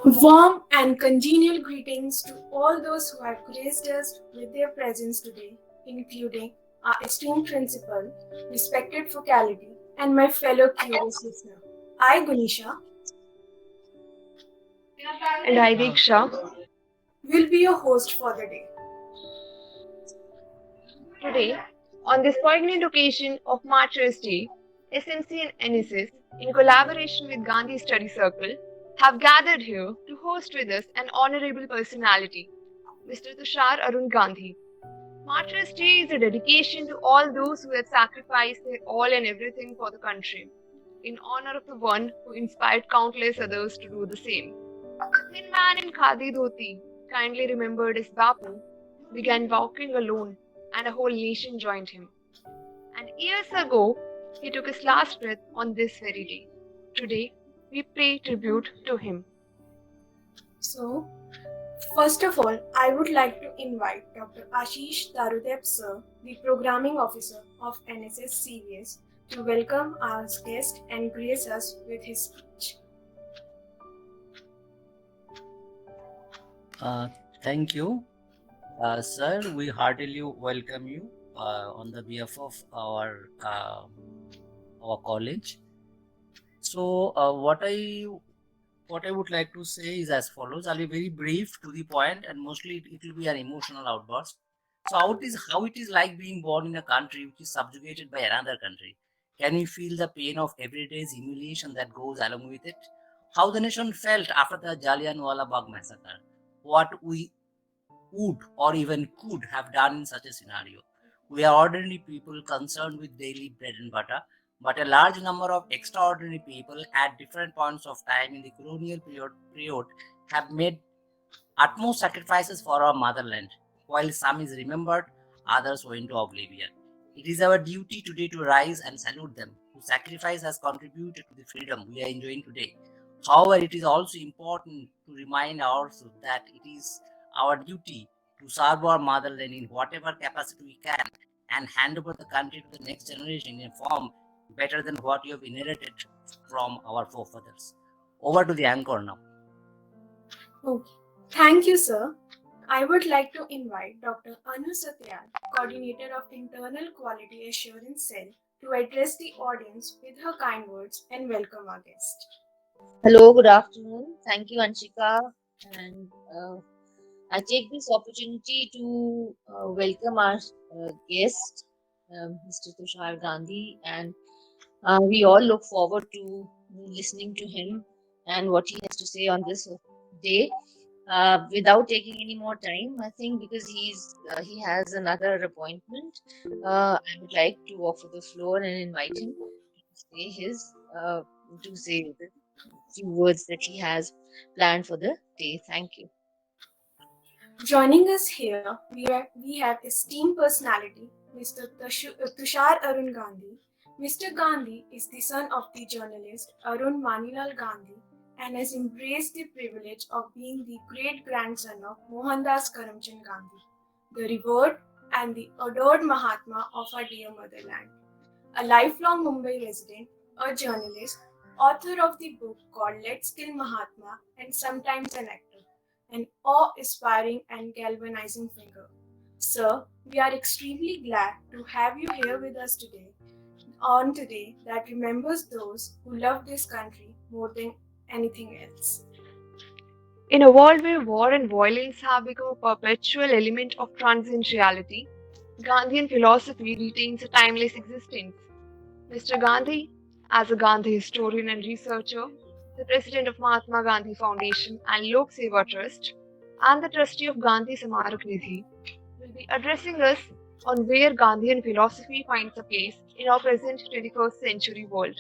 Warm and congenial greetings to all those who have graced us with their presence today, including our esteemed principal, respected faculty, and my fellow curious listener. I, Gunisha, And I, Diksha. will be your host for the day. Today, on this poignant occasion of Martyrs Day, SMC and NSS, in collaboration with Gandhi Study Circle, have gathered here to host with us an honorable personality, Mr. Tushar Arun Gandhi. Martyrs Day is a dedication to all those who have sacrificed their all and everything for the country, in honor of the one who inspired countless others to do the same. The thin man in khadi dhoti, kindly remembered as Bapu, began walking alone, and a whole nation joined him. And years ago, he took his last breath on this very day. Today, we pay tribute to him. So, first of all, I would like to invite Dr. Ashis Taru Deb, sir, the Programming Officer of NSS CVS, to welcome our guest and grace us with his speech. Thank you, sir. We heartily welcome you on the behalf of our college. So, what I would like to say is as follows. I'll be very brief to the point, and mostly it will be an emotional outburst. So, how it is like being born in a country which is subjugated by another country? Can we feel the pain of everyday's humiliation that goes along with it? How the nation felt after the Jallianwala Bagh massacre? What we would or even could have done in such a scenario. We are ordinary people concerned with daily bread and butter, but a large number of extraordinary people at different points of time in the colonial period have made utmost sacrifices for our motherland. While some is remembered, others went to oblivion. It is our duty today to rise and salute them, whose sacrifice has contributed to the freedom we are enjoying today. However, it is also important to remind ourselves that it is our duty to serve our motherland in whatever capacity we can and hand over the country to the next generation in a form better than what you have inherited from our forefathers. Over to the anchor now. Okay. Thank you, sir. I would like to invite Dr. Anu Satyal, Coordinator of Internal Quality Assurance Cell, to address the audience with her kind words and welcome our guest. Hello, good afternoon. Thank you, Anshika. And I take this opportunity to welcome our guest, Mr. Tushar Gandhi, and we all look forward to listening to him and what he has to say on this day. Without taking any more time, I think because he has another appointment, I would like to offer the floor and invite him to say the few words that he has planned for the day. Thank you. Joining us here, we have esteemed personality, Mr. Tushar Arun Gandhi. Mr. Gandhi is the son of the journalist Arun Manilal Gandhi and has embraced the privilege of being the great grandson of Mohandas Karamchand Gandhi, the revered and the adored Mahatma of our dear motherland. A lifelong Mumbai resident, a journalist, author of the book called Let's Kill Mahatma, and sometimes an actor, an awe-inspiring and galvanizing figure. Sir, we are extremely glad to have you here with us today that remembers those who love this country more than anything else. In a world where war and violence have become a perpetual element of transient reality, Gandhian philosophy retains a timeless existence. Mr. Gandhi, as a Gandhi historian and researcher, the president of Mahatma Gandhi Foundation and Lok Seva Trust, and the trustee of Gandhi Samarak Nidhi, will be addressing us on where Gandhian philosophy finds a place in our present 21st century world.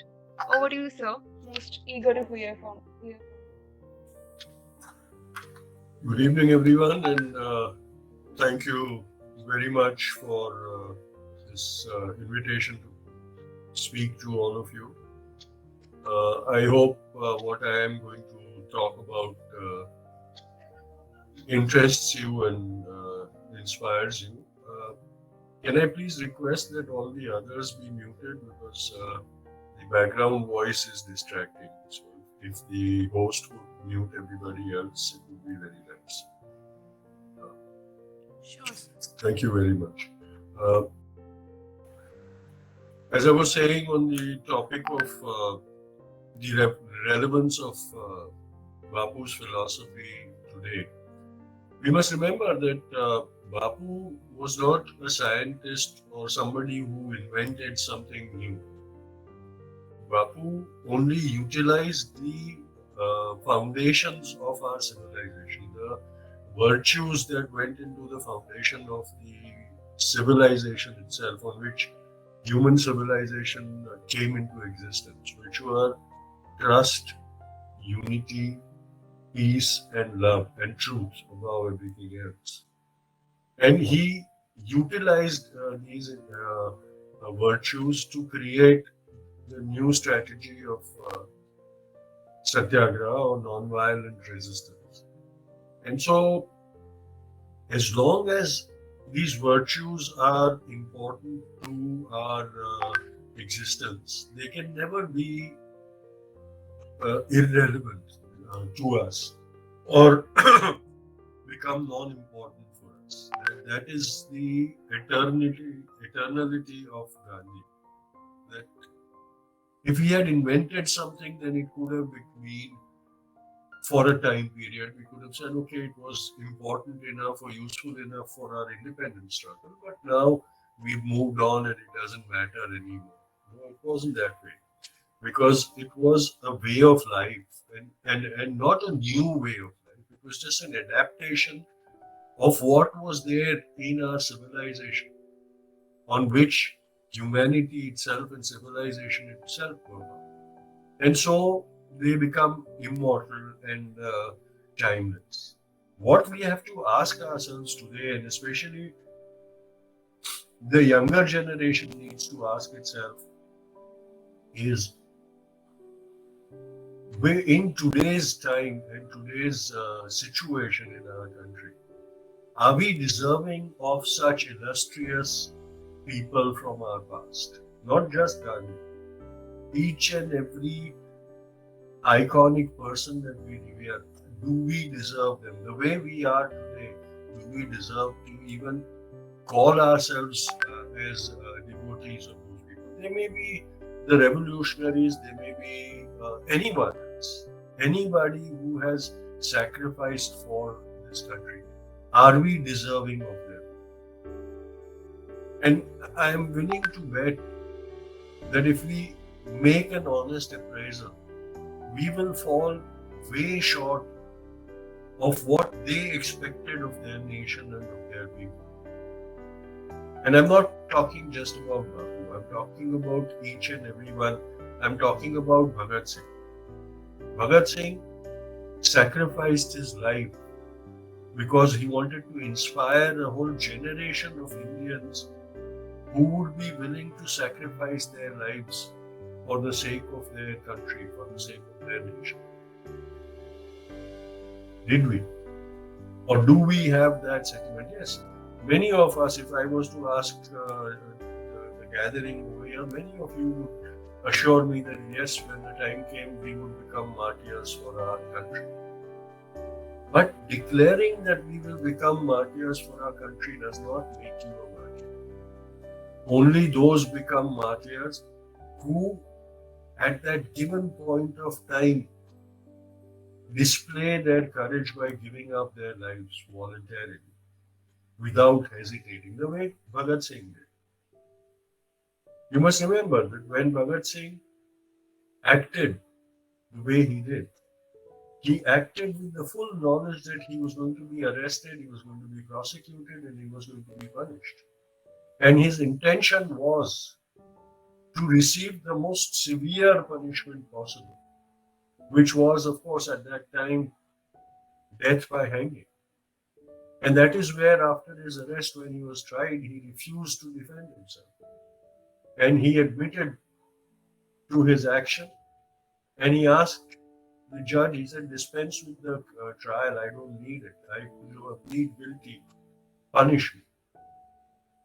Over to you, sir. Most eager to hear from you. Good evening, everyone, and thank you very much for this invitation to speak to all of you. I hope what I am going to talk about interests you and inspires you. Can I please request that all the others be muted because the background voice is distracting. So if the host would mute everybody else, it would be very nice. Sure. Thank you very much. As I was saying on the topic of the relevance of Bapu's philosophy today, we must remember that Bapu was not a scientist or somebody who invented something new. Bapu only utilized the foundations of our civilization, the virtues that went into the foundation of the civilization itself, on which human civilization came into existence, which were trust, unity, peace, and love, and truth above everything else. And he utilized these virtues to create the new strategy of satyagraha or non-violent resistance. And so, as long as these virtues are important to our existence, they can never be irrelevant to us or become non-important for us. That is the eternality of Gandhi. That if he had invented something, then it could have been for a time period. We could have said, okay, it was important enough or useful enough for our independence struggle, but now we've moved on and it doesn't matter anymore. No, it wasn't that way, because it was a way of life, and not a new way of life. It was just an adaptation of what was there in our civilization, on which humanity itself and civilization itself were on. And so they become immortal and timeless. What we have to ask ourselves today, and especially the younger generation needs to ask itself, is in today's time and today's situation in our country, are we deserving of such illustrious people from our past? Not just Gandhi. Each and every iconic person that we revere, do we deserve them? The way we are today, do we deserve to even call ourselves as devotees of those people? They may be the revolutionaries, they may be anyone else, anybody who has sacrificed for this country. Are we deserving of them? And I am willing to bet that if we make an honest appraisal, we will fall way short of what they expected of their nation and of their people. And I'm not talking just about Bapu, I'm talking about each and every one. I'm talking about Bhagat Singh. Bhagat Singh sacrificed his life because he wanted to inspire a whole generation of Indians who would be willing to sacrifice their lives for the sake of their country, for the sake of their nation. Did we? Or do we have that sentiment? Yes. Many of us, if I was to ask the gathering over here, many of you would assure me that yes, when the time came, we would become martyrs for our country. But declaring that we will become martyrs for our country does not make you a martyr. Only those become martyrs who, at that given point of time, display their courage by giving up their lives voluntarily, without hesitating, the way Bhagat Singh did. You must remember that when Bhagat Singh acted the way he did, he acted with the full knowledge that he was going to be arrested, he was going to be prosecuted, and he was going to be punished. And his intention was to receive the most severe punishment possible, which was, of course, at that time, death by hanging. And that is where, after his arrest, when he was tried, he refused to defend himself. And he admitted to his action, and he asked the judge, he said, dispense with the trial, I don't need it. I plead guilty, punish me.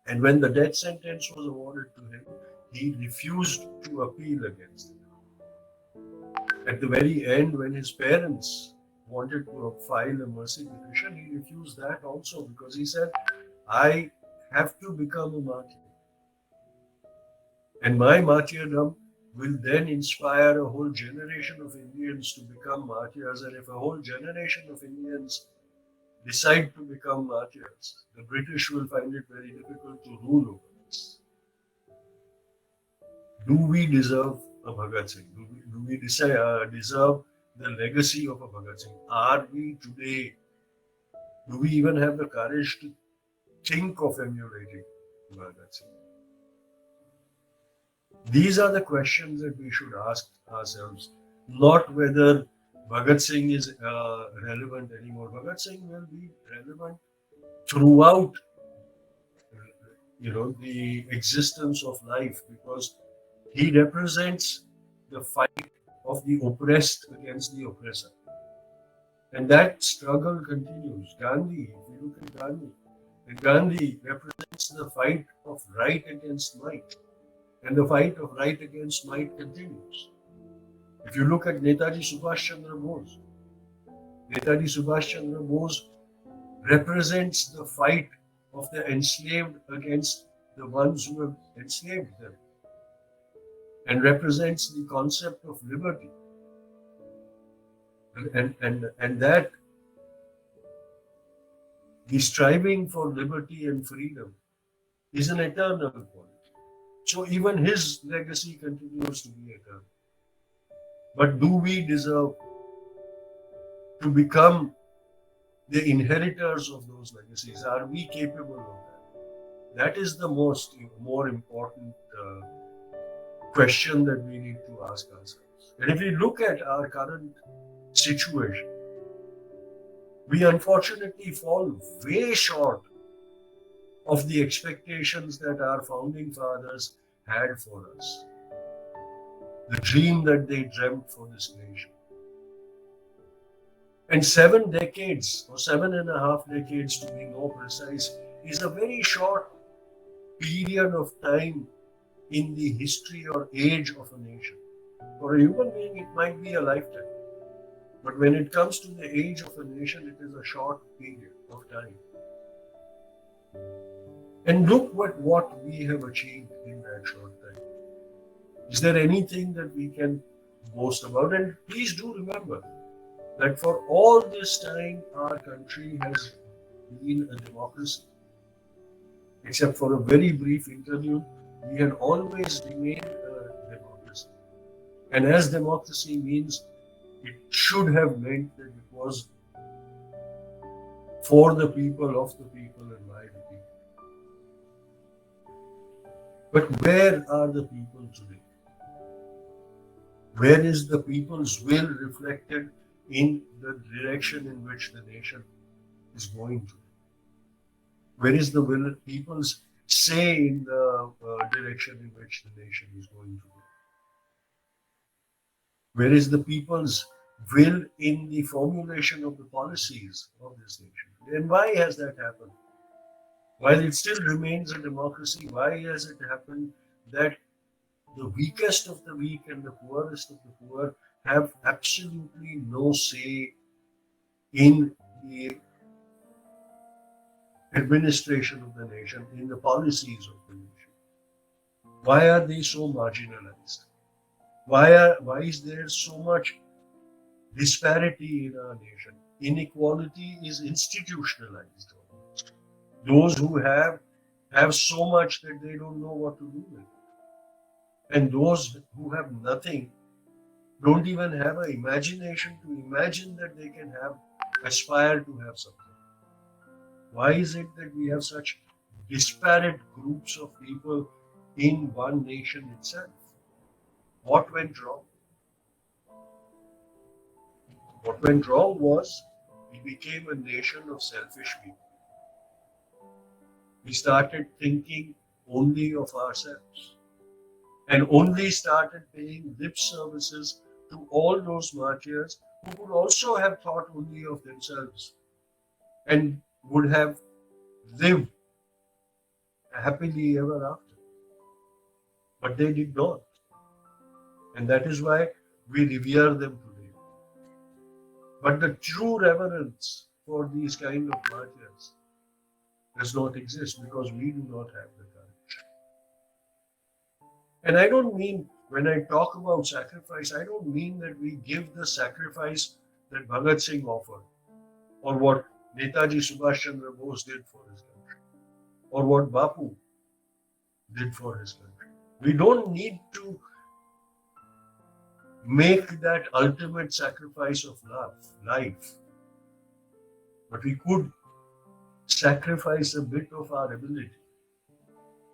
And when the death sentence was awarded to him, he refused to appeal against it. At the very end, when his parents wanted to file a mercy petition, he refused that also because he said, I have to become a martyr. And my martyrdom will then inspire a whole generation of Indians to become martyrs. And if a whole generation of Indians decide to become martyrs, the British will find it very difficult to rule over us. Do we deserve a Bhagat Singh? Do we deserve the legacy of a Bhagat Singh? Are we today, do we even have the courage to think of emulating Bhagat Singh? These are the questions that we should ask ourselves, not whether Bhagat Singh is relevant anymore. Bhagat Singh will be relevant throughout, the existence of life because he represents the fight of the oppressed against the oppressor. And that struggle continues. Gandhi, if you look at Gandhi, and Gandhi represents the fight of right against might. And the fight of right against might continues. If you look at Netaji Subhash Chandra Bose, Netaji Subhash Chandra Bose represents the fight of the enslaved against the ones who have enslaved them and represents the concept of liberty. And that the striving for liberty and freedom is an eternal quality. So even his legacy continues to be eternal. But do we deserve to become the inheritors of those legacies? Are we capable of that? That is the more important question that we need to ask ourselves. And if we look at our current situation, we unfortunately fall way short of the expectations that our founding fathers had for us, the dream that they dreamt for this nation. And 7 decades, or 7.5 decades to be more precise, is a very short period of time in the history or age of a nation. For a human being, it might be a lifetime. But when it comes to the age of a nation, it is a short period of time. And look what we have achieved in that short time. Is there anything that we can boast about? And please do remember that for all this time, our country has been a democracy. Except for a very brief interlude, we had always remained a democracy. And as democracy means, it should have meant that it was for the people, of the people, and by the people. But where are the people today? Where is the people's will reflected in the direction in which the nation is going to? Where is the will people's say in the direction in which the nation is going to? Where is the people's will in the formulation of the policies of this nation? And why has that happened? While it still remains a democracy, why has it happened that the weakest of the weak and the poorest of the poor have absolutely no say in the administration of the nation, in the policies of the nation? Why are they so marginalized? Why is there so much disparity in our nation? Inequality is institutionalized. Those who have so much that they don't know what to do with it. And those who have nothing don't even have an imagination to imagine that they can aspire to have something. Why is it that we have such disparate groups of people in one nation itself? What went wrong? What went wrong was we became a nation of selfish people. We started thinking only of ourselves and only started paying lip services to all those martyrs who would also have thought only of themselves and would have lived happily ever after. But they did not. And that is why we revere them today. But the true reverence for these kind of martyrs does not exist because we do not have the courage. And I don't mean, when I talk about sacrifice, I don't mean that we give the sacrifice that Bhagat Singh offered, or what Netaji Subhash Chandra Bose did for his country, or what Bapu did for his country. We don't need to make that ultimate sacrifice of life, but we could sacrifice a bit of our ability.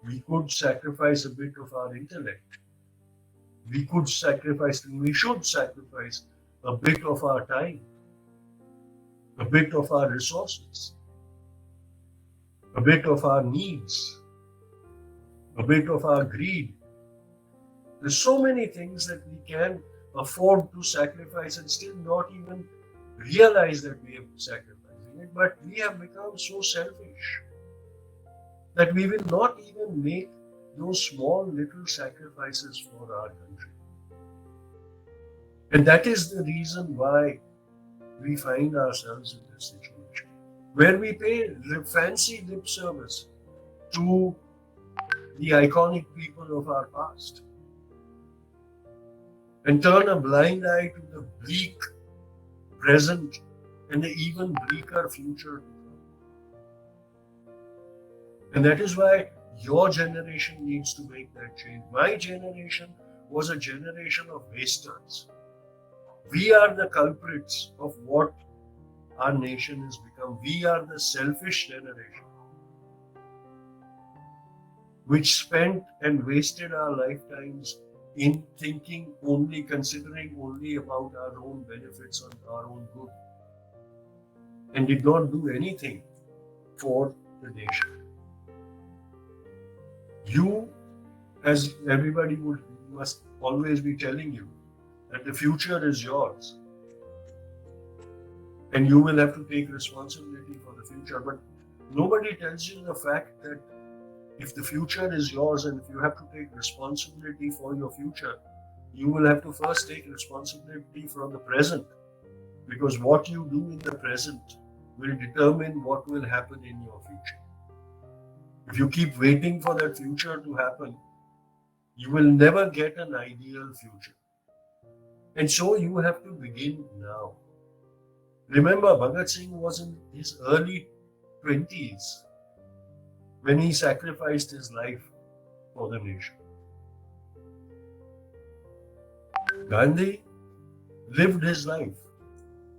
We could sacrifice a bit of our intellect. We should sacrifice a bit of our time, a bit of our resources, a bit of our needs, a bit of our greed. There's so many things that we can afford to sacrifice and still not even realize that we are sacrificing it. But we have become so selfish that we will not even make those small little sacrifices for our country. And that is the reason why we find ourselves in this situation, where we pay fancy lip service to the iconic people of our past and turn a blind eye to the bleak present and the even bleaker future to come. And that is why your generation needs to make that change. My generation was a generation of wasters. We are the culprits of what our nation has become. We are the selfish generation which spent and wasted our lifetimes in thinking only, considering only about our own benefits and our own good, and did not do anything for the nation. You, as everybody must always be telling you, that the future is yours and you will have to take responsibility for the future. But nobody tells you the fact that if the future is yours and if you have to take responsibility for your future, you will have to first take responsibility for the present, because what you do in the present will determine what will happen in your future. If you keep waiting for that future to happen, you will never get an ideal future. And so you have to begin now. Remember, Bhagat Singh was in his early 20s when he sacrificed his life for the nation. Gandhi lived his life,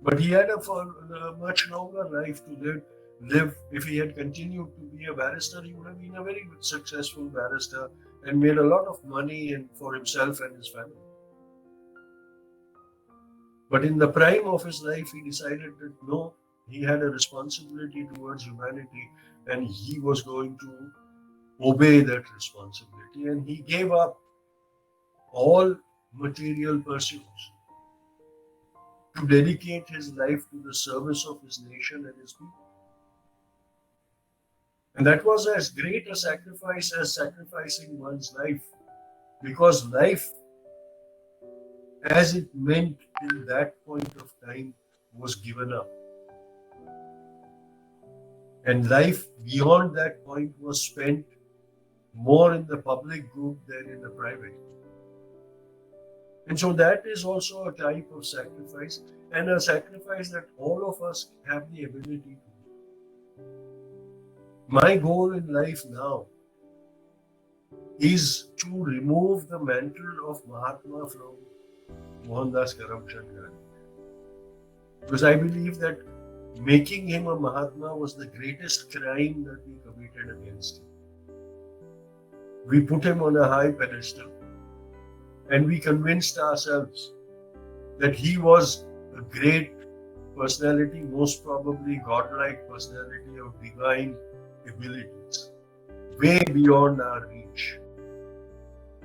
but he had a much longer life to live. If he had continued to be a barrister, he would have been a very successful barrister and made a lot of money for himself and his family. But in the prime of his life, he decided that no, he had a responsibility towards humanity and he was going to obey that responsibility. And he gave up all material pursuits to dedicate his life to the service of his nation and his people. And that was as great a sacrifice as sacrificing one's life, because life, as it meant in that point of time, was given up. And life beyond that point was spent more in the public good than in the private. And so that is also a type of sacrifice, and a sacrifice that all of us have the ability to do. My goal in life now is to remove the mantle of Mahatma from Mohandas Karamchand Gandhi, because I believe that making him a Mahatma was the greatest crime that we committed against him. We put him on a high pedestal and we convinced ourselves that he was a great personality, most probably godlike personality of divine abilities, way beyond our reach.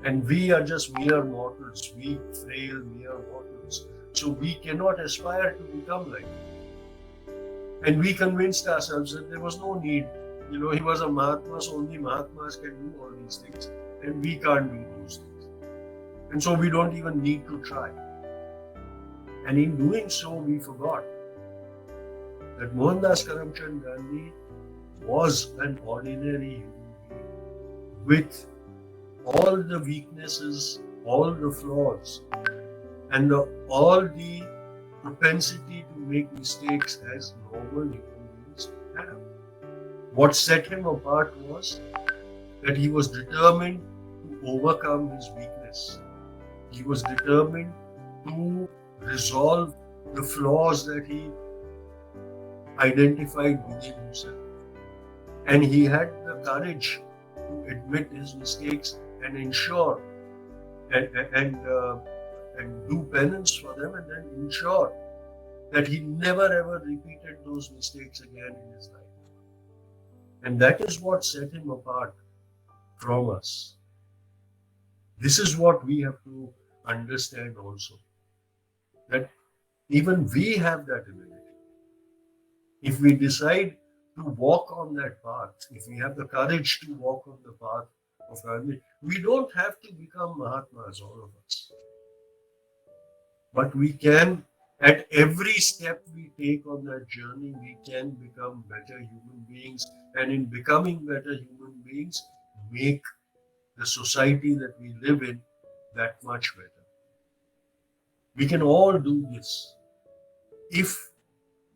And we are just mere mortals, weak, frail, mere mortals. So we cannot aspire to become like him. And we convinced ourselves that there was no need. He was a Mahatma, so only Mahatmas can do all these things. And we can't do those things. And so we don't even need to try. And in doing so, we forgot that Mohandas Karamchand Gandhi was an ordinary human being with all the weaknesses, all the flaws, and all the propensity to make mistakes as normal human beings have. What set him apart was that he was determined to overcome his weakness. He was determined to resolve the flaws that he identified within himself. And he had the courage to admit his mistakes and ensure and do penance for them, and then ensure that he never ever repeated those mistakes again in his life. And that is what set him apart from us. This is what we have to understand also, that even we have that ability. If we decide to walk on that path, if we have the courage to walk on the path of Gandhi, we don't have to become Mahatmas, all of us. But we can, at every step we take on that journey, we can become better human beings, and in becoming better human beings, make the society that we live in that much better. We can all do this if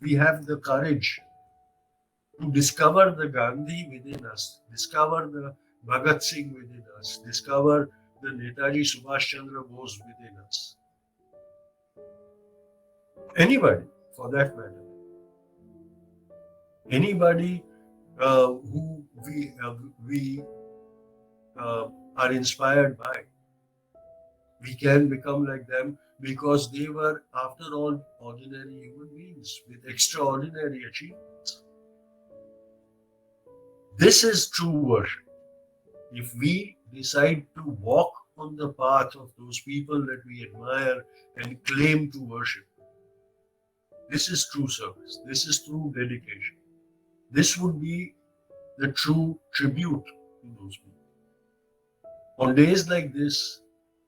we have the courage to discover the Gandhi within us, discover the Bhagat Singh within us, discover the Netaji Subhash Chandra Bose within us. Anybody, for that matter. Anybody who we are inspired by. We can become like them because they were, after all, ordinary human beings with extraordinary achievements. This is true worship. If we decide to walk on the path of those people that we admire and claim to worship, this is true service. This is true dedication. This would be the true tribute to those people. On days like this,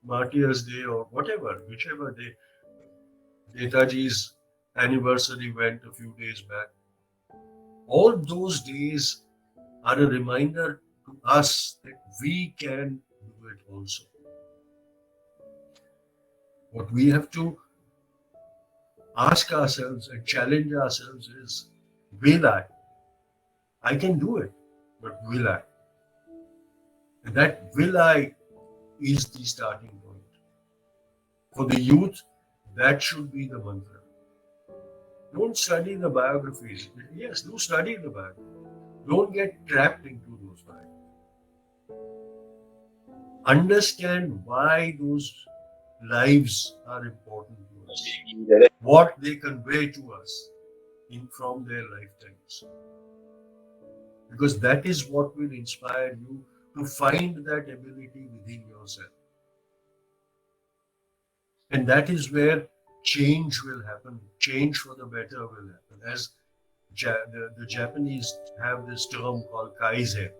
Martyrs Day or whatever, whichever day, Netaji's anniversary went a few days back, all those days are a reminder to us that we can do it also. What we have to ask ourselves and challenge ourselves is, will I? I can do it, but will I? And that will I is the starting point. For the youth, that should be the mantra. Don't study the biographies. Yes, do study the biography. Don't get trapped into those biographies. Understand why those lives are important to us, what they convey to us from their lifetimes. Because that is what will inspire you to find that ability within yourself. And that is where change will happen. Change for the better will happen. As the Japanese have this term called Kaizen.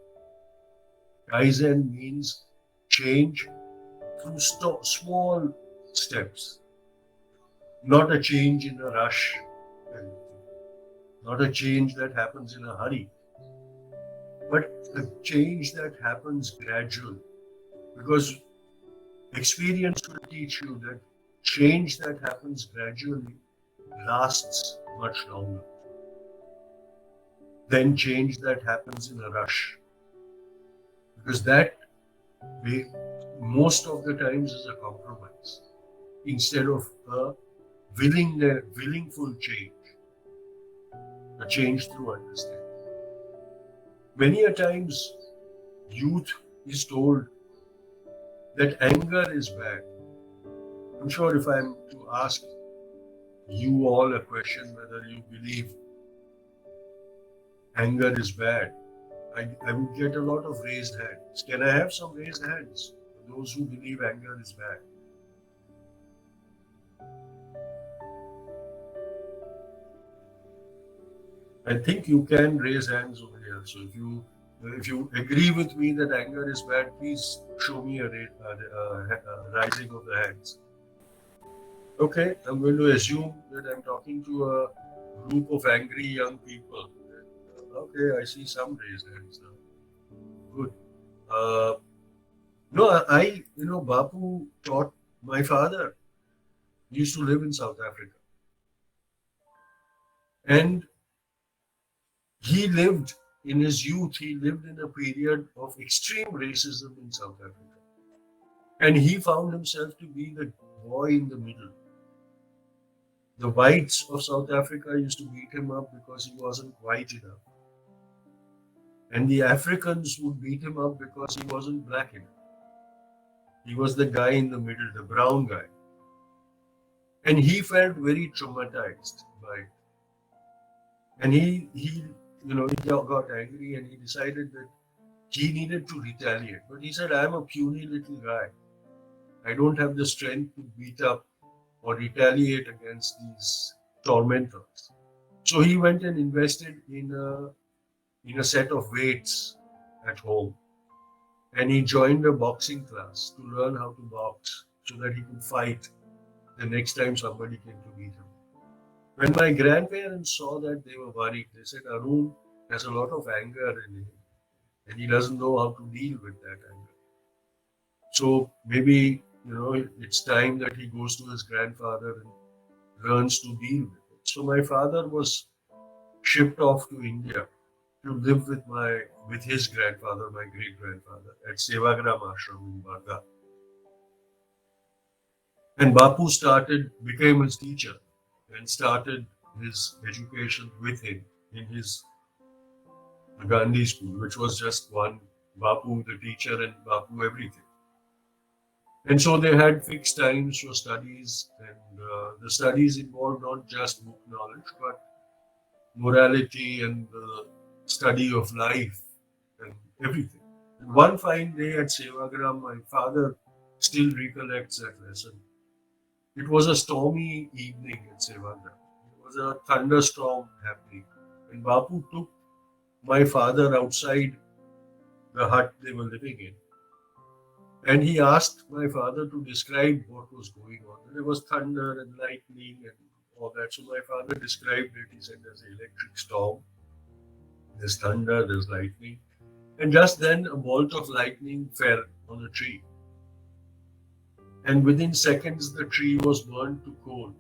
Kaizen means change through small steps. Not a change in a rush. Not a change that happens in a hurry. But a change that happens gradually. Because experience will teach you that change that happens gradually lasts much longer than change that happens in a rush. Because that most of the times is a compromise instead of a willingful change, a change through understanding. Many a times youth is told that anger is bad. I'm sure if I'm to ask you all a question whether you believe anger is bad, I would get a lot of raised hands. Can I have some raised hands for those who believe anger is bad? I think you can raise hands over here. So if you agree with me that anger is bad, please show me a rising of the hands. Okay, I'm going to assume that I'm talking to a group of angry young people. Okay, I see some raised hands now. Good. Uh, no, Bapu taught my father. He used to live in South Africa. And he lived in his youth, he lived in a period of extreme racism in South Africa. And he found himself to be the boy in the middle. The whites of South Africa used to beat him up because he wasn't white enough. And the Africans would beat him up because he wasn't black enough. He was the guy in the middle, the brown guy. And he felt very traumatized by it. And he got angry and he decided that he needed to retaliate. But he said, I'm a puny little guy. I don't have the strength to beat up or retaliate against these tormentors. So he went and invested in a set of weights at home. And he joined a boxing class to learn how to box so that he could fight the next time somebody came to beat him. When my grandparents saw that, they were worried. They said, Arun has a lot of anger in him and he doesn't know how to deal with that anger. So maybe, it's time that he goes to his grandfather and learns to deal with it. So my father was shipped off to India to live with his grandfather, my great grandfather, at Sevagram Ashram in Barga. And Bapu became his teacher and started his education with him in his Gandhi school, which was just one Bapu the teacher and Bapu everything. And so they had fixed times for studies, and the studies involved not just book knowledge, but morality and the study of life and everything. And one fine day at Sevagram, my father still recollects that lesson. It was a stormy evening at Sevagram. There was a thunderstorm happening, and Bapu took my father outside the hut they were living in. And he asked my father to describe what was going on. There was thunder and lightning and all that. So my father described it. He said there's an electric storm, there's thunder, there's lightning. And just then a bolt of lightning fell on a tree. And within seconds the tree was burned to coal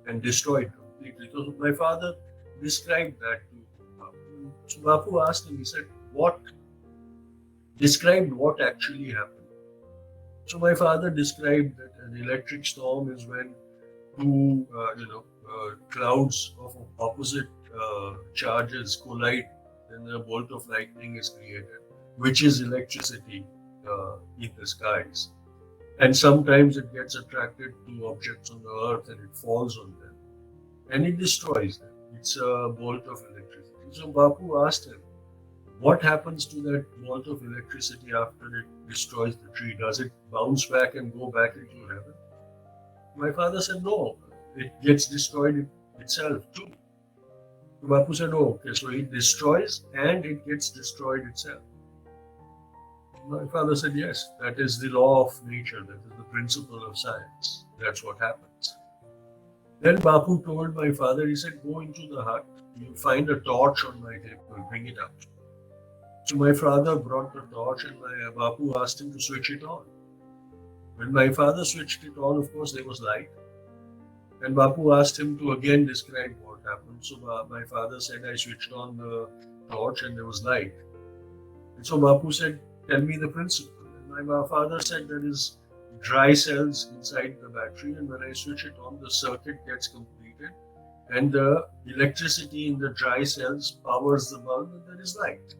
and destroyed completely. So my father described that to Bapu. So Bapu asked him, he said, described what actually happened. So my father described that an electric storm is when two, clouds of opposite charges collide, then a bolt of lightning is created, which is electricity in the skies. And sometimes it gets attracted to objects on the earth and it falls on them and it destroys them. It's a bolt of electricity. So Bapu asked him, what happens to that bolt of electricity after it destroys the tree? Does it bounce back and go back into heaven? My father said, no, it gets destroyed itself too. So Bapu said, oh, okay, so it destroys and it gets destroyed itself. My father said, yes, that is the law of nature, that is the principle of science. That's what happens. Then Bapu told my father, he said, go into the hut, you find a torch on my table, bring it up. So my father brought the torch and my Bapu asked him to switch it on. When my father switched it on, of course, there was light. And Bapu asked him to again describe what happened. So my father said, I switched on the torch and there was light. And so Bapu said, tell me the principle. And my father said, there is dry cells inside the battery, and when I switch it on, the circuit gets completed and the electricity in the dry cells powers the bulb and there is light.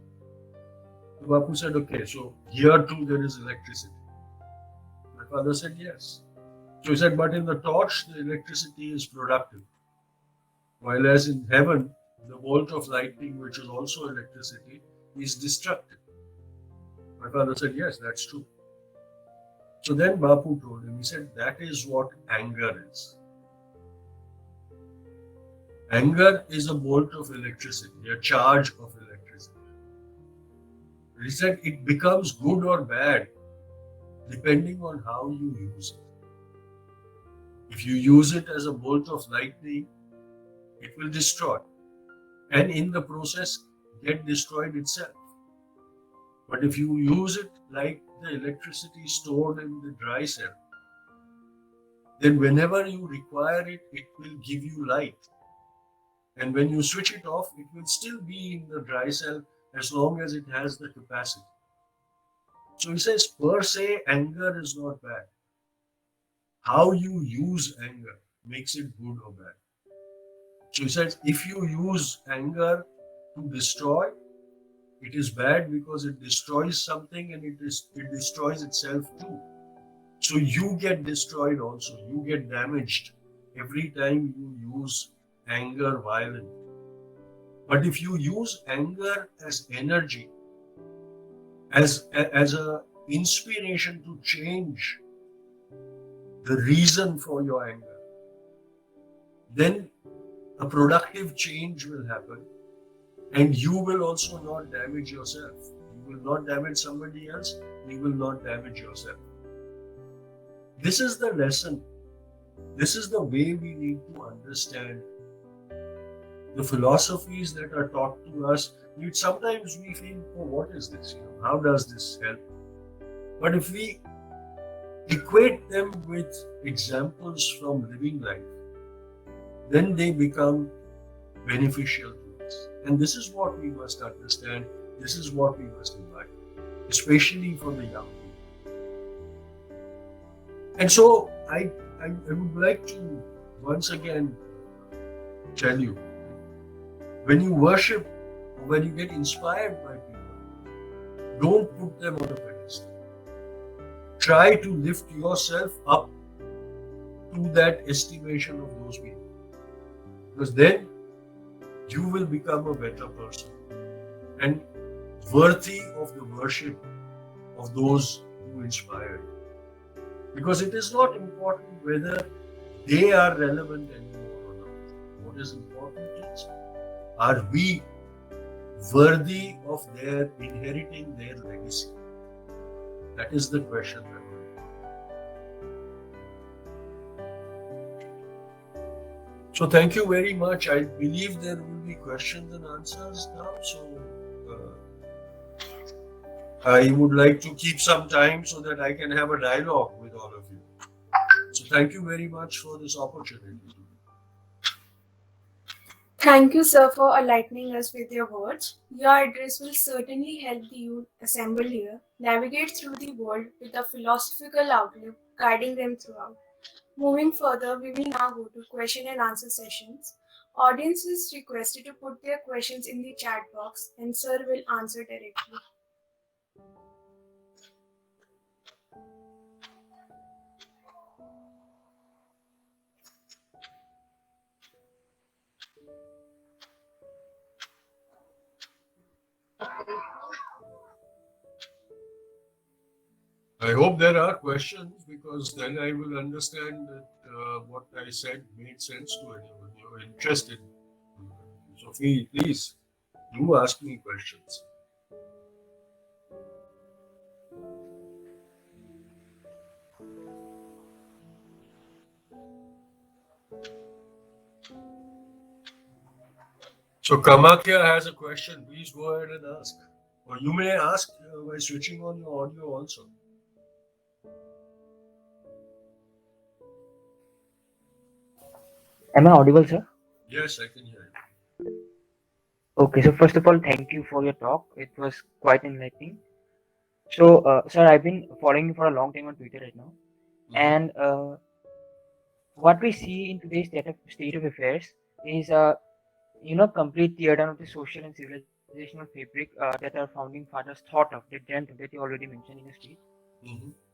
So Bapu said, okay, so here too there is electricity. My father said, yes. So he said, but in the torch, the electricity is productive. While as in heaven, the bolt of lightning, which is also electricity, is destructive. My father said, yes, that's true. So then Bapu told him, he said, that is what anger is. Anger is a bolt of electricity, a charge of electricity. He said it becomes good or bad depending on how you use it. If you use it as a bolt of lightning, it will destroy, and in the process get destroyed itself. But if you use it like the electricity stored in the dry cell, then whenever you require it, it will give you light. And when you switch it off, it will still be in the dry cell as long as it has the capacity. So he says, per se, anger is not bad. How you use anger makes it good or bad. So he says, if you use anger to destroy, it is bad because it destroys something and it destroys itself too. So you get destroyed also. You get damaged every time you use anger violently. But if you use anger as energy, as a inspiration to change the reason for your anger, then a productive change will happen, and you will also not damage yourself. You will not damage somebody else. You will not damage yourself. This is the lesson. This is the way we need to understand the philosophies that are taught to us. Sometimes we feel, oh, what is this? How does this help? But if we equate them with examples from living life, then they become beneficial to us. And this is what we must understand. This is what we must invite, especially for the young people. And so I would like to once again tell you, when you worship, when you get inspired by people, don't put them on a pedestal. Try to lift yourself up to that estimation of those people. Because then you will become a better person and worthy of the worship of those who inspire you. Because it is not important whether they are relevant anymore or not. What is important is, are we worthy of their inheriting their legacy? That is the question that we're. So thank you very much. I believe there will be questions and answers now. So I would like to keep some time so that I can have a dialogue with all of you. So thank you very much for this opportunity. Thank you, sir, for enlightening us with your words. Your address will certainly help the youth assembled here navigate through the world with a philosophical outlook guiding them throughout. Moving further, we will now go to question and answer sessions. Audience is requested to put their questions in the chat box and sir will answer directly. I hope there are questions, because then I will understand that what I said made sense to anyone. You're interested. So please do ask me questions. So Kamakya has a question. Please go ahead and ask. Or you may ask by switching on your audio also. Am I audible, sir? Yes, I can hear you. Okay, so first of all, thank you for your talk. It was quite enlightening. So, sir, I've been following you for a long time on Twitter right now, and what we see in today's state of affairs is, complete teardown of the social and civilizational fabric that our founding fathers thought of, that you already mentioned in your speech.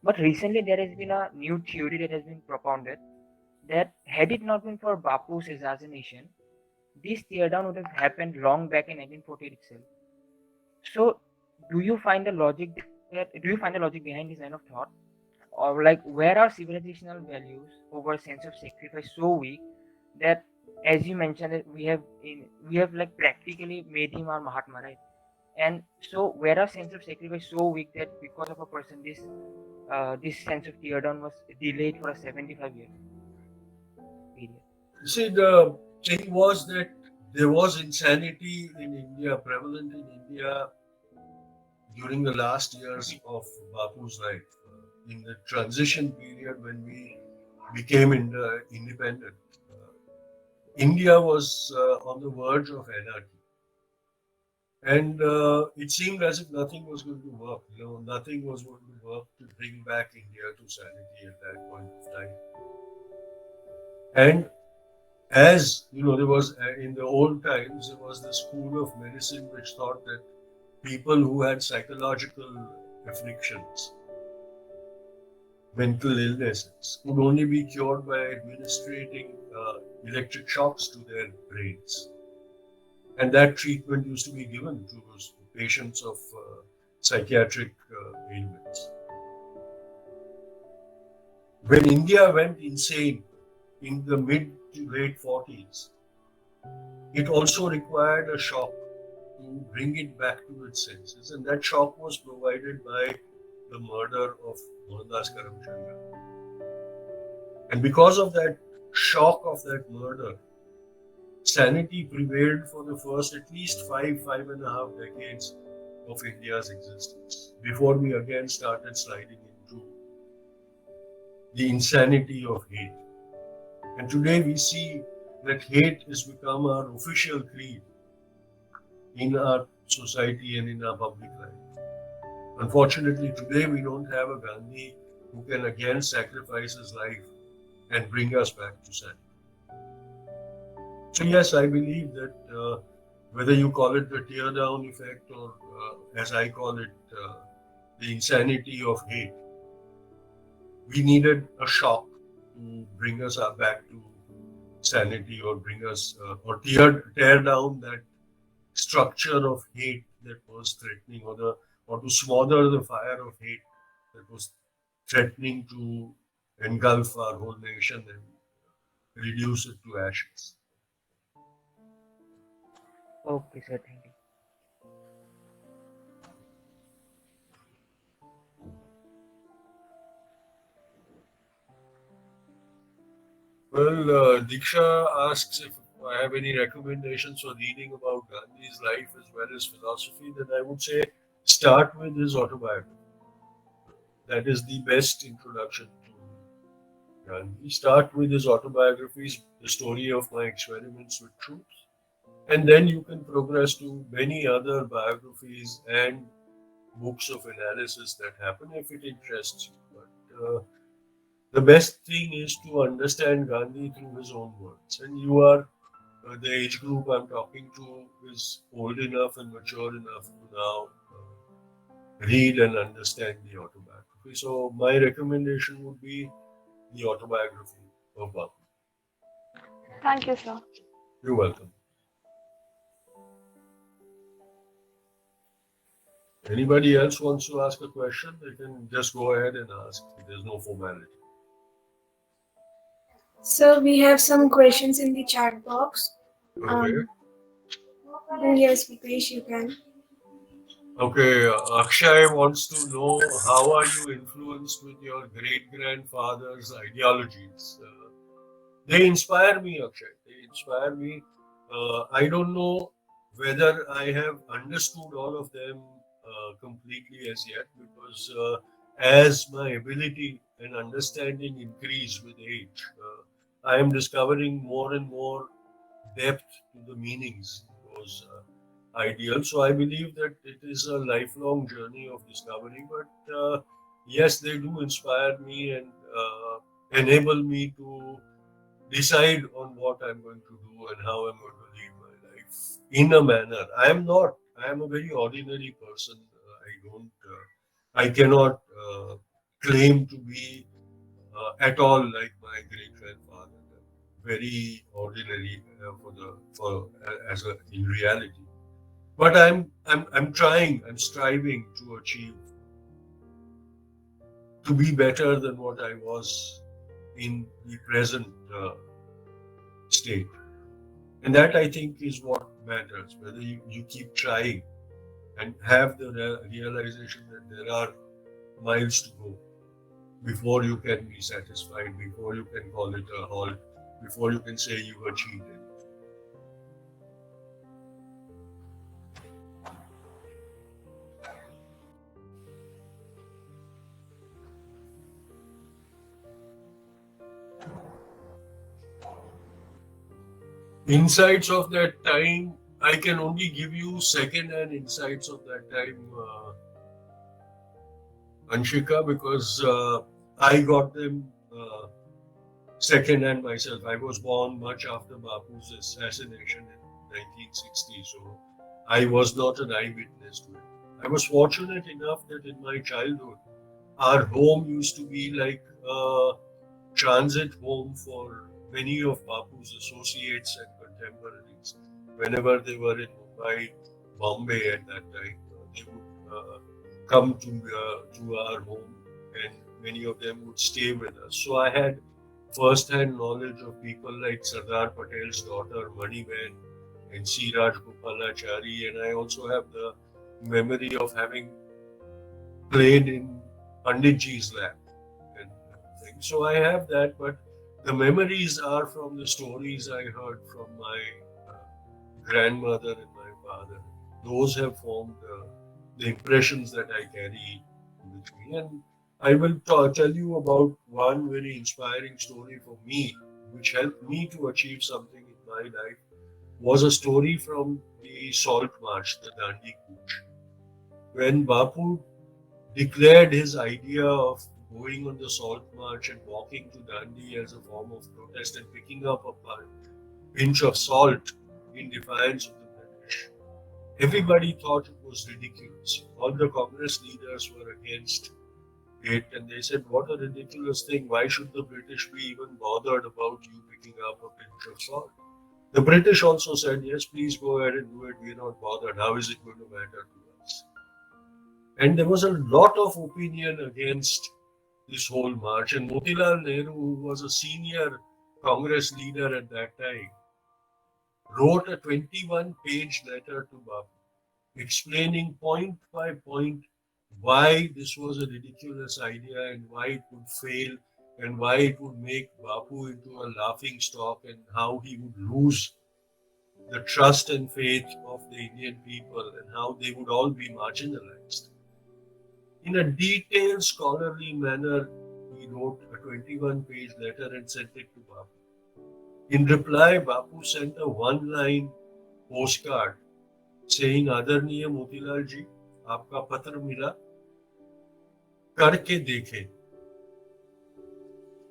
But recently, there has been a new theory that has been propounded that had it not been for Bapu's assassination, this teardown would have happened long back in 1948 itself. So, do you find the logic behind this line of thought, or like where are civilizational values over a sense of sacrifice so weak that, as you mentioned, that we have like practically made him our Mahatma, right? And so, where are sense of sacrifice so weak that because of a person, this sense of teardown was delayed for a 75 years? See, the thing was that there was insanity in India, prevalent in India during the last years of Bapu's life, in the transition period when we became independent. India was on the verge of anarchy. And it seemed as if nothing was going to work. Nothing was going to work to bring back India to sanity at that point of time. And as there was in the old times, there was the school of medicine which thought that people who had psychological afflictions, mental illnesses, could only be cured by administering electric shocks to their brains. And that treatment used to be given to those patients of psychiatric ailments. When India went insane in the mid to late 40s, it also required a shock to bring it back to its senses, and that shock was provided by the murder of Mohandas Karamchand Gandhi. And because of that shock of that murder, sanity prevailed for the first at least 5.5 decades of India's existence, before we again started sliding into the insanity of hate. And today we see that hate has become our official creed in our society and in our public life. Unfortunately, today we don't have a Gandhi who can again sacrifice his life and bring us back to sanity. So yes, I believe that whether you call it the tear-down effect or as I call it, the insanity of hate, we needed a shock to bring us back to sanity, or bring us or tear down that structure of hate that was threatening, or to smother the fire of hate that was threatening to engulf our whole nation and reduce it to ashes. Okay, sir. Thank you. Well, Diksha asks if I have any recommendations for reading about Gandhi's life as well as philosophy. Then I would say start with his autobiography. That is the best introduction to Gandhi. Start with his autobiographies, The Story of My Experiments with Truth, and then you can progress to many other biographies and books of analysis that happen if it interests you. But the best thing is to understand Gandhi through his own words. And you are, the age group I'm talking to is old enough and mature enough to now read and understand the autobiography. So my recommendation would be the autobiography of Bapu. Thank you, sir. You're welcome. Anybody else wants to ask a question? They can just go ahead and ask. There's no formality. So we have some questions in the chat box. Okay. Yes, Vipesh, you can. Okay, Akshay wants to know, how are you influenced with your great-grandfather's ideologies? They inspire me, Akshay. They inspire me. I don't know whether I have understood all of them completely as yet, because as my ability and understanding increase with age, I am discovering more and more depth to the meanings in those ideals. So I believe that it is a lifelong journey of discovery. But yes, they do inspire me and enable me to decide on what I'm going to do and how I'm going to live my life in a manner. I am not. I am a very ordinary person. I cannot claim to be at all like my great grandfather. Very ordinary in reality. But I'm trying. I'm striving to achieve, to be better than what I was in the present state. And that, I think, is what matters, whether you keep trying and have the realization that there are miles to go before you can be satisfied, before you can call it a halt, before you can say you achieved it. Insights of that time, I can only give you second-hand insights of that time, Anshika, because I got them second-hand myself. I was born much after Bapu's assassination in 1960, so I was not an eyewitness to it. I was fortunate enough that in my childhood, our home used to be like a transit home for many of Bapu's associates and contemporaries. Whenever they were in Mumbai, Bombay at that time, they would come to our home, and many of them would stay with us. So I had first-hand knowledge of people like Sardar Patel's daughter Maniben and C. Raj Gopalachari, and I also have the memory of having played in Panditji's lab and things. So I have that, but the memories are from the stories I heard from my grandmother and my father. Those have formed the impressions that I carry with me. And I will tell you about one very inspiring story for me, which helped me to achieve something in my life, was a story from the Salt March, the Dandi Kuch. When Bapu declared his idea of going on the Salt March and walking to Dandi as a form of protest and picking up a pinch of salt in defiance of the British, everybody thought it was ridiculous. All the Congress leaders were against it, and they said, what a ridiculous thing. Why should the British be even bothered about you picking up a pinch of salt? The British also said, yes, please go ahead and do it. We're not bothered. How is it going to matter to us? And there was a lot of opinion against this whole march. And Motilal Nehru, who was a senior Congress leader at that time, wrote a 21-page letter to Bapu explaining point by point why this was a ridiculous idea and why it would fail and why it would make Bapu into a laughing stock and how he would lose the trust and faith of the Indian people and how they would all be marginalized. In a detailed scholarly manner, he wrote a 21-page letter and sent it to Bapu. In reply, Bapu sent a one-line postcard saying, Adarniya Motilal ji, aapka patra mila, karke dekhe.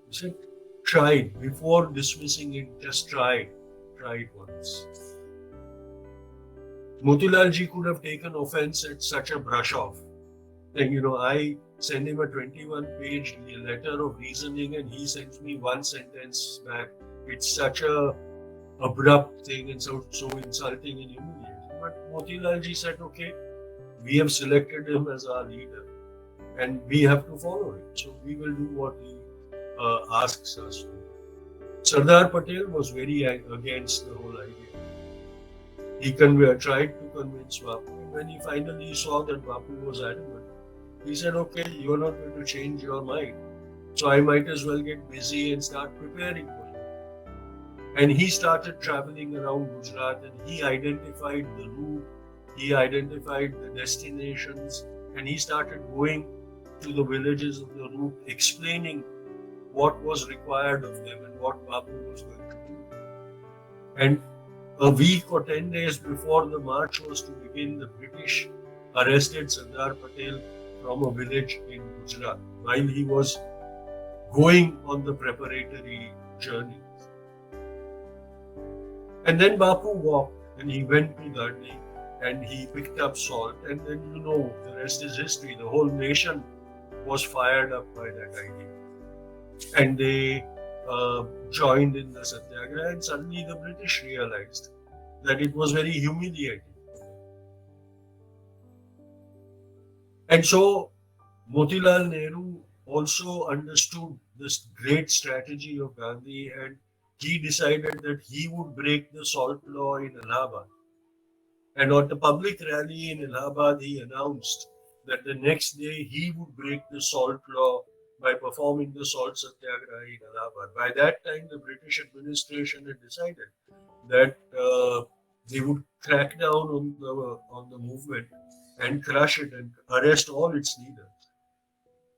He said, try it. Before dismissing it, just try it once. Motilal ji could have taken offense at such a brush off. And I send him a 21-page letter of reasoning and he sends me one sentence back. It's such a abrupt thing and so insulting and humiliating. But Motilal ji said, okay, we have selected him as our leader and we have to follow it. So we will do what he asks us to. Sardar Patel was very against the whole idea. He tried to convince Bapu, and when he finally saw that Bapu was adamant, he said, okay, you're not going to change your mind. So I might as well get busy and start preparing for you. And he started traveling around Gujarat and he identified the route, he identified the destinations, and he started going to the villages of the route, explaining what was required of them and what Bapu was going to do. And a week or 10 days before the march was to begin, the British arrested Sardar Patel from a village in Gujarat while he was going on the preparatory journey. And then Bapu walked and he went to Dandi and he picked up salt, and then the rest is history. The whole nation was fired up by that idea. And they joined in the Satyagraha, and suddenly the British realized that it was very humiliating. And so Motilal Nehru also understood this great strategy of Gandhi, and he decided that he would break the salt law in Allahabad. And at the public rally in Allahabad, he announced that the next day he would break the salt law by performing the salt satyagraha in Allahabad. By that time, the British administration had decided that they would crack down on the movement and crush it and arrest all its leaders.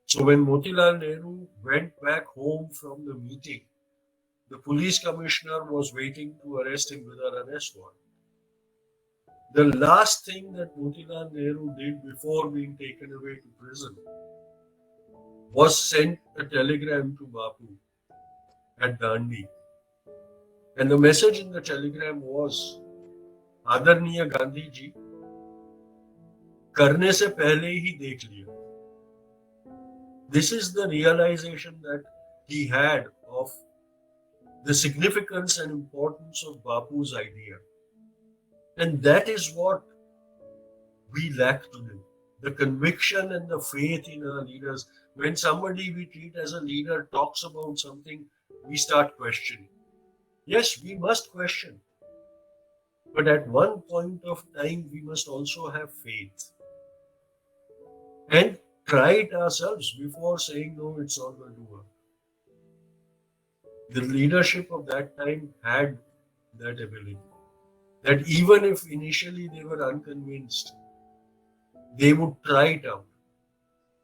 So when Motilal Nehru went back home from the meeting, the police commissioner was waiting to arrest him with an arrest warrant. The last thing that Motilal Nehru did before being taken away to prison was sent a telegram to Bapu at Dandi. And the message in the telegram was, आदरणीय गांधी जी, करने से पहले ही देख लिया. This is the realization that he had of the significance and importance of Bapu's idea. And that is what we lack today. The conviction and the faith in our leaders. When somebody we treat as a leader talks about something, we start questioning. Yes, we must question. But at one point of time, we must also have faith. And try it ourselves before saying, no, it's not going to work. The leadership of that time had that ability. That even if initially they were unconvinced, they would try it out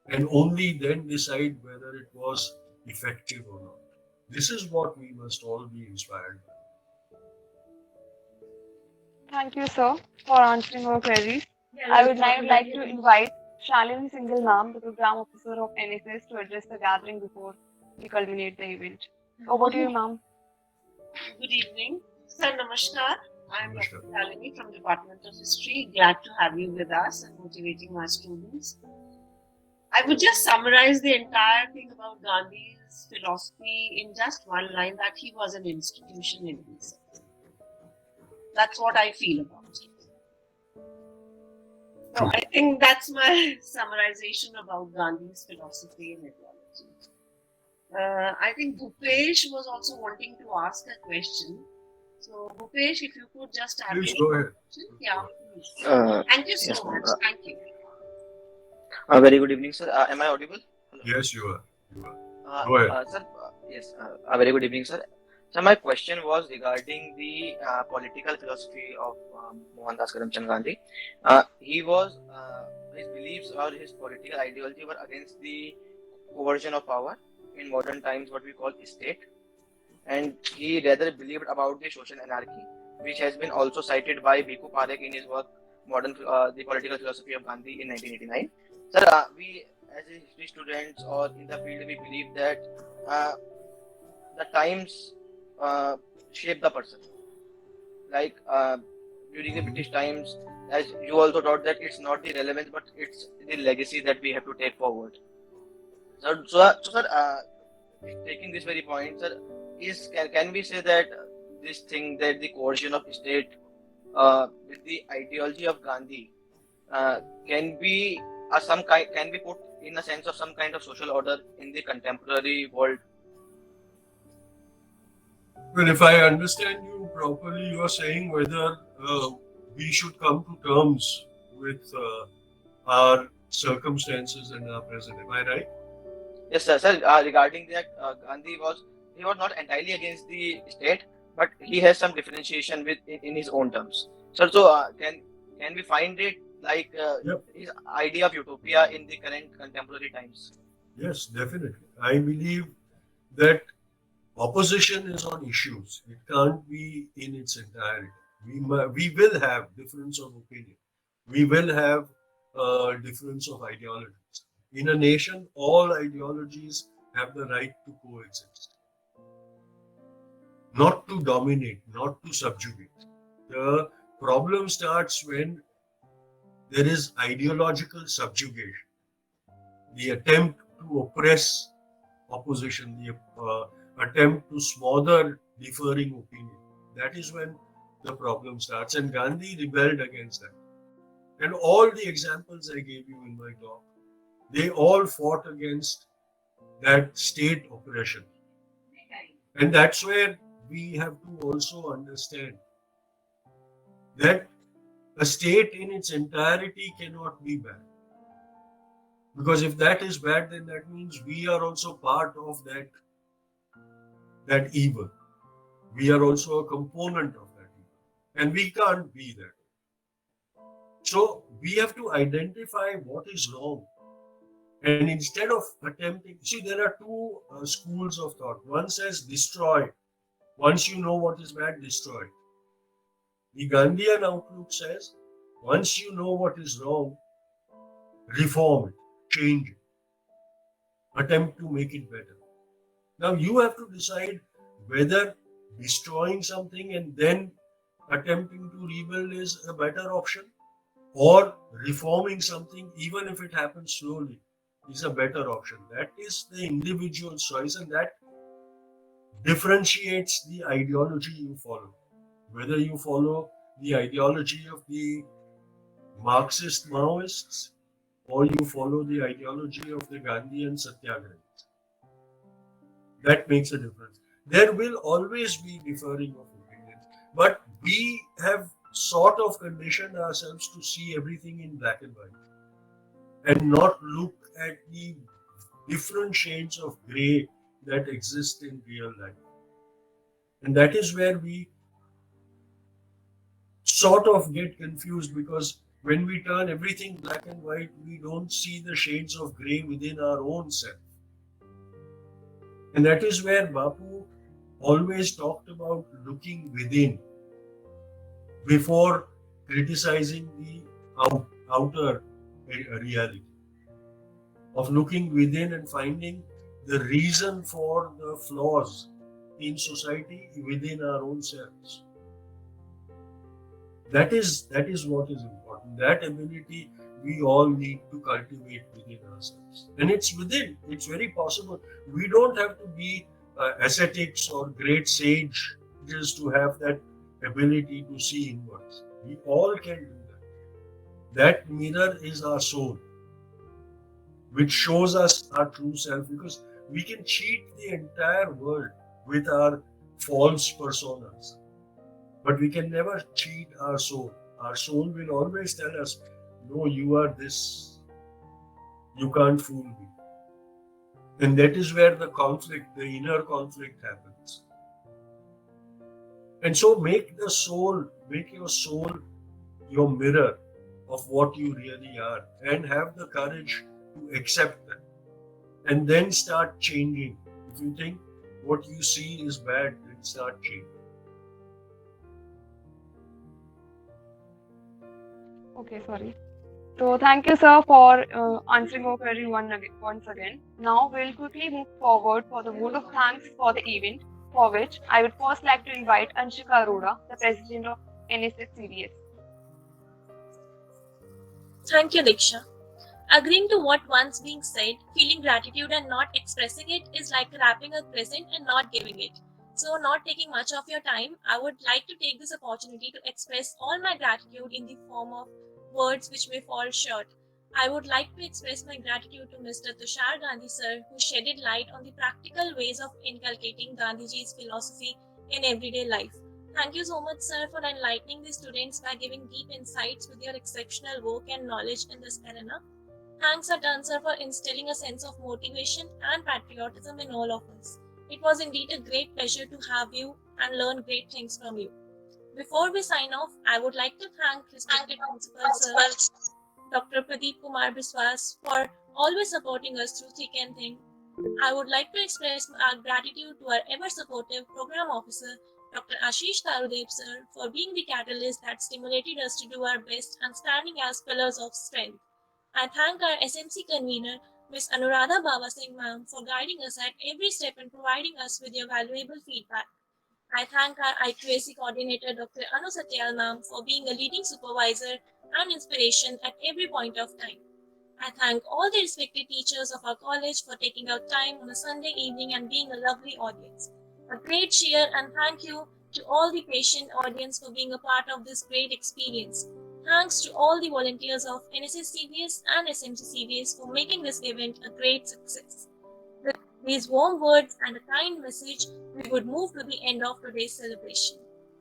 and only then decide whether it was effective or not. This is what we must all be inspired by. Thank you, sir, for answering our queries. I would now like to invite Shalini Singhal Ma'am, the Program Officer of NSS, to address the gathering before we culminate the event. Over to you, ma'am. Good evening. Sir, namaskar. I am Dr. Shalini from Department of History. Glad to have you with us and motivating our students. I would just summarize the entire thing about Gandhi's philosophy in just one line, that he was an institution in himself. That's what I feel about it. So I think that's my summarization about Gandhi's philosophy and ideology. I think Bhupesh was also wanting to ask a question. So Bhupesh, if you could just add. Please go ahead. Yeah, please. Thank you so yes, much. Thank you. Very good evening, sir. Am I audible? Hello. Yes, you are. You are. Go ahead. Sir, yes, a very good evening, sir. So my question was regarding the political philosophy of Mohandas Karamchand Gandhi. He was, his beliefs or his political ideology were against the coercion of power in modern times, what we call state. And he rather believed about the social anarchy, which has been also cited by Bhikkhu Parekh in his work, the Political Philosophy of Gandhi in 1989. Sir, we as a history students or in the field, we believe that the times shape the person. Like during the British times, as you also taught that it's not the relevance, but it's the legacy that we have to take forward. So sir, taking this very point, sir, can we say that this thing, that the coercion of state with the ideology of Gandhi can be can be put in a sense of some kind of social order in the contemporary world? Well, if I understand you properly, you are saying whether we should come to terms with our circumstances and our present. Am I right? Yes, sir. Regarding that, Gandhi was not entirely against the state, but he has some differentiation in his own terms. Sir, so can we find it like his idea of utopia in the current contemporary times? Yes, definitely. I believe that opposition is on issues. It can't be in its entirety. We will have difference of opinion. We will have difference of ideologies. In a nation, all ideologies have the right to coexist. Not to dominate, not to subjugate. The problem starts when there is ideological subjugation. The attempt to oppress opposition, the attempt to smother differing opinion. That is when the problem starts. And Gandhi rebelled against that. And all the examples I gave you in my talk, they all fought against that state oppression. And that's where we have to also understand that a state in its entirety cannot be bad. Because if that is bad, then that means we are also part of that evil. We are also a component of that evil. And we can't be that. So we have to identify what is wrong. And instead of attempting, see, there are two schools of thought. One says destroy. Once you know what is bad, destroy. The Gandhian outlook says, once you know what is wrong, reform it, change it, attempt to make it better. Now you have to decide whether destroying something and then attempting to rebuild is a better option, or reforming something, even if it happens slowly, is a better option. That is the individual choice, and that differentiates the ideology you follow. Whether you follow the ideology of the Marxist Maoists or you follow the ideology of the Gandhian Satyagrahis. That makes a difference. There will always be differing of opinions, but we have sort of conditioned ourselves to see everything in black and white and not look at the different shades of grey that exist in real life. And that is where we sort of get confused, because when we turn everything black and white, we don't see the shades of grey within our own self. And that is where Bapu always talked about looking within before criticizing the outer reality, of looking within and finding the reason for the flaws in society within our own selves. That is what is important. That ability we all need to cultivate within ourselves. And it's within. It's very possible. We don't have to be ascetics or great sages to have that ability to see inwards. We all can do that. That mirror is our soul, which shows us our true self, because we can cheat the entire world with our false personas. But we can never cheat our soul. Our soul will always tell us, no, you are this. You can't fool me. And that is where the conflict, the inner conflict happens. And so make your soul your mirror of what you really are, and have the courage to accept that. And then start changing. If you think what you see is bad, then start changing. Okay, sorry. So thank you, sir, for answering our query once again. Now we'll quickly move forward for the vote of thanks for the event, for which I would first like to invite Anshika Arora, the President of NSS CVS. Thank you, Diksha. Agreeing to what once being said, feeling gratitude and not expressing it is like wrapping a present and not giving it. So, not taking much of your time, I would like to take this opportunity to express all my gratitude in the form of words which may fall short. I would like to express my gratitude to Mr. Tushar Gandhi sir, who shedded light on the practical ways of inculcating Gandhi Ji's philosophy in everyday life. Thank you so much, sir, for enlightening the students by giving deep insights with your exceptional work and knowledge in this arena. Thanks are done, sir, for instilling a sense of motivation and patriotism in all of us. It was indeed a great pleasure to have you and learn great things from you. Before we sign off, I would like to thank respected Principal Sir Dr. Pradeep Kumar Biswas for always supporting us through thick and thin. I would like to express our gratitude to our ever supportive Program Officer Dr. Ashis Taru Deb sir for being the catalyst that stimulated us to do our best and standing as pillars of strength. I thank our SMC convener, Ms. Anuradha Baba Singh ma'am, for guiding us at every step and providing us with your valuable feedback. I thank our IQAC coordinator, Dr. Satyal ma'am, for being a leading supervisor and inspiration at every point of time. I thank all the respected teachers of our college for taking out time on a Sunday evening and being a lovely audience. A great cheer and thank you to all the patient audience for being a part of this great experience. Thanks to all the volunteers of NSS CVS and SMC CVS for making this event a great success. With these warm words and a kind message, we would move to the end of today's celebration.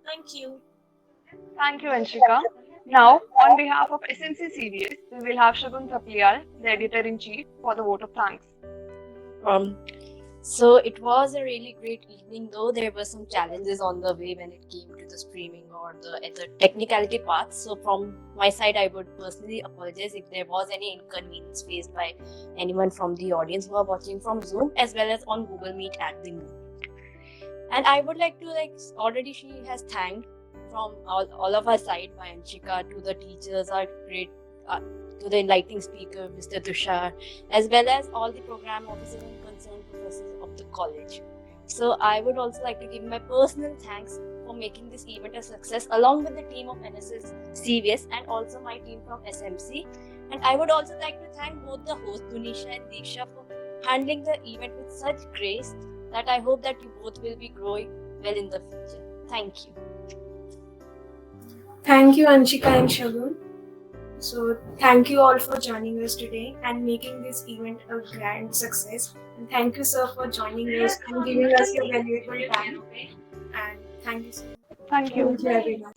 Thank you. Thank you, Anshika. Now, on behalf of SMC CVS, we will have Satyal, the editor-in-chief, for the vote of thanks. So it was a really great evening, though there were some challenges on the way when it came to the streaming or the technicality parts. So from my side, I would personally apologize if there was any inconvenience faced by anyone from the audience who are watching from Zoom as well as on Google Meet at the moment. And I would like to already she has thanked from all of our side by Anshika to the teachers, our great to the enlightening speaker, Mr. Tushar, as well as all the program officers and concerned professors of the college. So I would also like to give my personal thanks for making this event a success, along with the team of NSS CVS and also my team from SMC. And I would also like to thank both the hosts, Dunisha and Diksha, for handling the event with such grace that I hope that you both will be growing well in the future. Thank you. Thank you, Anshika and Shagun. So thank you all for joining us today and making this event a grand success. And thank you, sir, for joining us and giving us your valuable time. And thank you, sir. Thank you. Thank you, everyone.